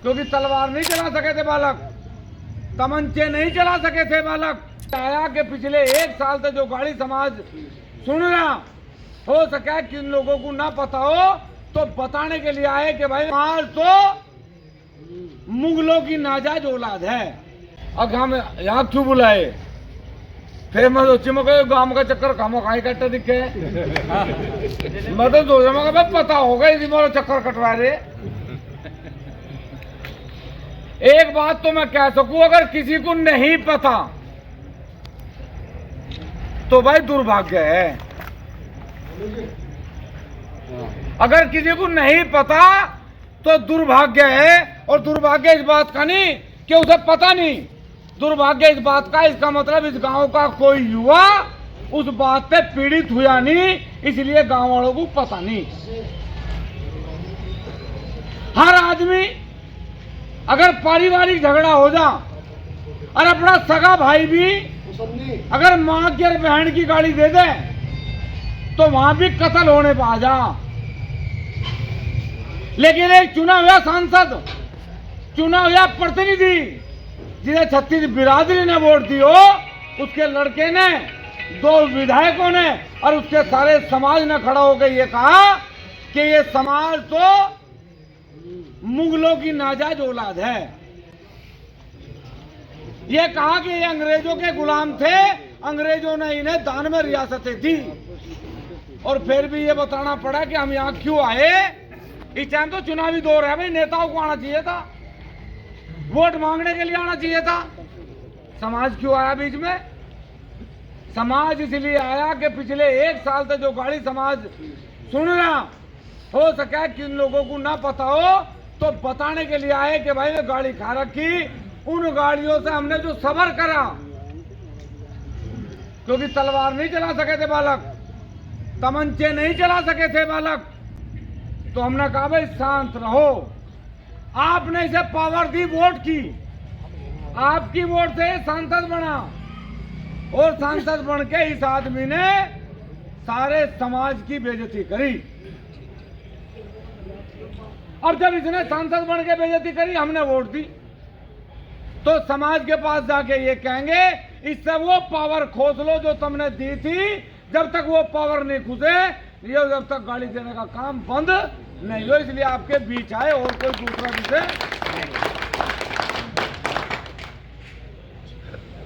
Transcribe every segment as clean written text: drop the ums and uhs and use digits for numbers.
क्योंकि तलवार नहीं चला सके थे बालक, तमंचे नहीं चला सके थे बालक। आया कि पिछले 1 साल से जो गाड़ी समाज सुन रहा, हो सके किन लोगों को ना पता हो तो बताने के लिए आए कि भाई समाज तो मुगलों की नाजायज औलाद है। अब हम यहाँ क्यों बुलाए? फिर मैं सोची मैं गांव का चक्कर खामो खाई कट्टे दिखे। मैं तो सोचा मैं पता होगा इसी मोर चक्कर कटवा रहे। एक बात तो मैं कह सकूं, अगर किसी को नहीं पता तो भाई दुर्भाग्य है। अगर किसी को नहीं पता तो दुर्भाग्य है। और दुर्भाग्य इस बात का नहीं कि उसे पता नहीं, दुर्भाग्य इस बात का, इसका मतलब इस गांव का कोई युवा उस बात पे पीड़ित हुआ नहीं, इसलिए गांव वालों को पता नहीं। हर आदमी अगर पारिवारिक झगड़ा हो जा और अपना सगा भाई भी अगर मां की और बहन की गाड़ी दे दे तो वहां भी कत्ल होने पर आ जा। लेकिन एक चुना हुआ सांसद, चुना हुआ प्रतिनिधि जिसे 36 बिरादरी ने वोट दी हो, उसके लड़के ने, 2 विधायकों ने और उसके सारे समाज ने खड़ा होकर ये कहा कि ये समाज तो मुगलों की नाजायज औलाद है। ये कहा कि ये अंग्रेजों के गुलाम थे, अंग्रेजों ने इन्हें दान में रियासतें दी। और फिर भी ये बताना पड़ा कि हम यहाँ क्यों आए। इस टाइम तो चुनावी दौर है भाई, नेताओं को आना चाहिए था, वोट मांगने के लिए आना चाहिए था। समाज क्यों आया बीच में? समाज इसलिए आया कि पिछले 1 साल से जो गाड़ी समाज सुन रहा, हो सके किन लोगों को ना पता हो तो बताने के लिए आए कि भाई गाड़ी खा रखी, उन गाड़ियों से हमने जो सबर करा, क्योंकि तलवार नहीं चला सके थे बालक, तमंचे नहीं चला सके थे बालक, तो हमने कहा भाई शांत रहो। आपने इसे पावर दी, वोट की, आपकी वोट से सांसद बना और सांसद बन के इस आदमी ने सारे समाज की बेइज्जती करी। और जब इसने सांसद बन के बेइज्जती करी, हमने वोट दी, तो समाज के पास जाके ये कहेंगे इससे वो पावर खोस लो जो तुमने दी थी। जब तक वो पावर नहीं खुसे, ये जब तक गाड़ी देने का काम बंद नहीं हो, इसलिए आपके बीच आए और कोई दूसरा विषय।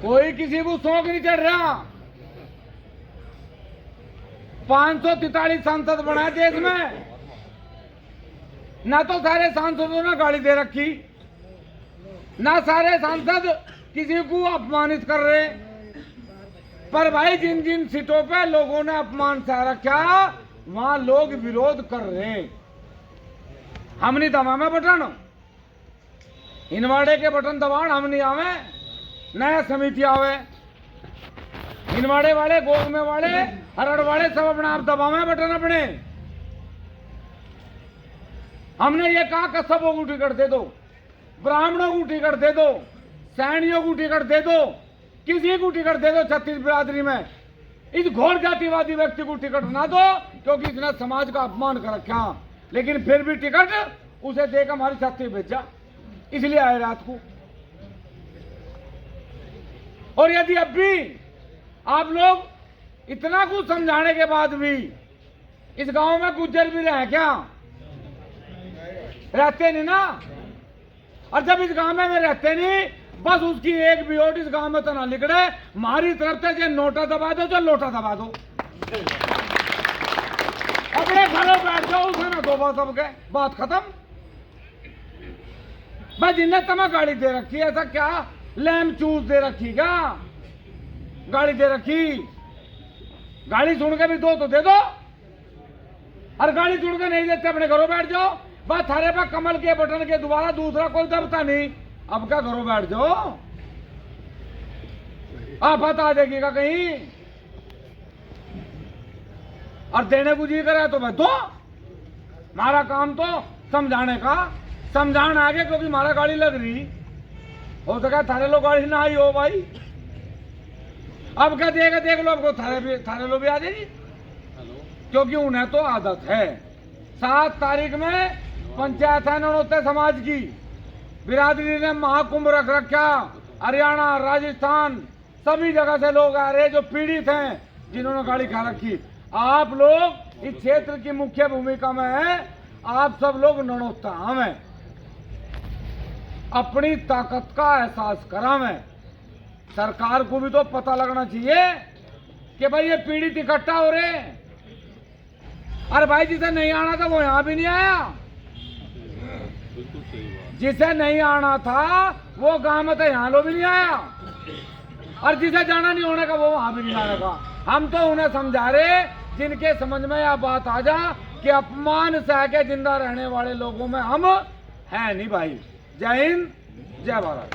कोई किसी को शौक नहीं चढ़ रहा। 543 सांसद बनाए देश में, ना तो सारे सांसदों ने गाड़ी दे रखी, ना सारे सांसद किसी को अपमानित कर रहे। पर भाई जिन जिन सीटों पे लोगों ने अपमान सह रखा, वहां लोग विरोध कर रहे। हम नहीं दबावे बटन, हिनवाड़े के बटन दबाण हम नहीं आवे, नया समिति आवे। हिनवाड़े वाले, गोगमे वाले, हरड़ वाले सब अपना आप दबावे बटन अपने। हमने ये कहा कि सबों को टिकट दे दो, ब्राह्मणों को टिकट दे दो, सैनियों को टिकट दे दो, किसी को टिकट दे दो 36 बिरादरी में। इस घोर जातिवादी व्यक्ति को टिकट ना दो क्योंकि इसने समाज का अपमान कर रखा। लेकिन फिर भी टिकट उसे देकर हमारी छाती भेजा, इसलिए आए रात को। और यदि अब भी आप लोग इतना कुछ समझाने के बाद भी इस गांव में गुज्जर भी रहे क्या? रहते नहीं ना। और जब इस गांव में रहते नहीं, बस उसकी एक भी वोट इस गांव में तो ना निकले, हमारी तरफ से जो नोटा दबा दो, जो लोटा दबा दो, अपने घरों बैठ जाओ, उसे ना दो, बस सबके बात खत्म। बस जिन्हें तुम्हें गाड़ी दे रखी है, ऐसा क्या लैम चूस दे रखी क्या? गाड़ी दे रखी, गाड़ी सुन के भी दो तो दे दो, और गाड़ी सुन के नहीं देते अपने घरों बैठ जाओ। बस थारे पे कमल के बटन के द्वारा दूसरा कोई दबता नहीं, अब क्या घरों बैठ जाओ, आफत आ जाएगी का कहीं। और देने को जी करे तो मैं दो, हमारा काम तो समझाने का, समझाना आगे, क्योंकि हमारा गाड़ी लग रही हो सका थारे लोग गाड़ी ना आई हो भाई। अब क्या देगा, देख लो, आपको थारे लोग भी आ जाएगी, क्योंकि उन्हें तो आदत है। 7 तारीख में पंचायत है नौते समाज की, बिरादरी ने महाकुंभ रख रखा। हरियाणा, राजस्थान, सभी जगह से लोग आ रहे जो पीड़ित हैं, जिन्होंने गाड़ी खा रखी। आप लोग इस क्षेत्र की मुख्य भूमिका में है, आप सब लोग नणोत्तम हैं। अपनी ताकत का एहसास करा मैं। सरकार को भी तो पता लगना चाहिए कि भाई ये पीड़ित इकट्ठा हो रहे हैं। अरे भाई जिसे नहीं आना था वो यहां भी नहीं आया, जिसे नहीं आना था वो गांव में तो यहाँ लो भी नहीं आया, और जिसे जाना नहीं होने का वो वहां भी नहीं आने का। हम तो उन्हें समझा रहे जिनके समझ में यह बात आ जा कि अपमान सह के जिंदा रहने वाले लोगों में हम हैं नहीं भाई। जय हिंद, जय भारत।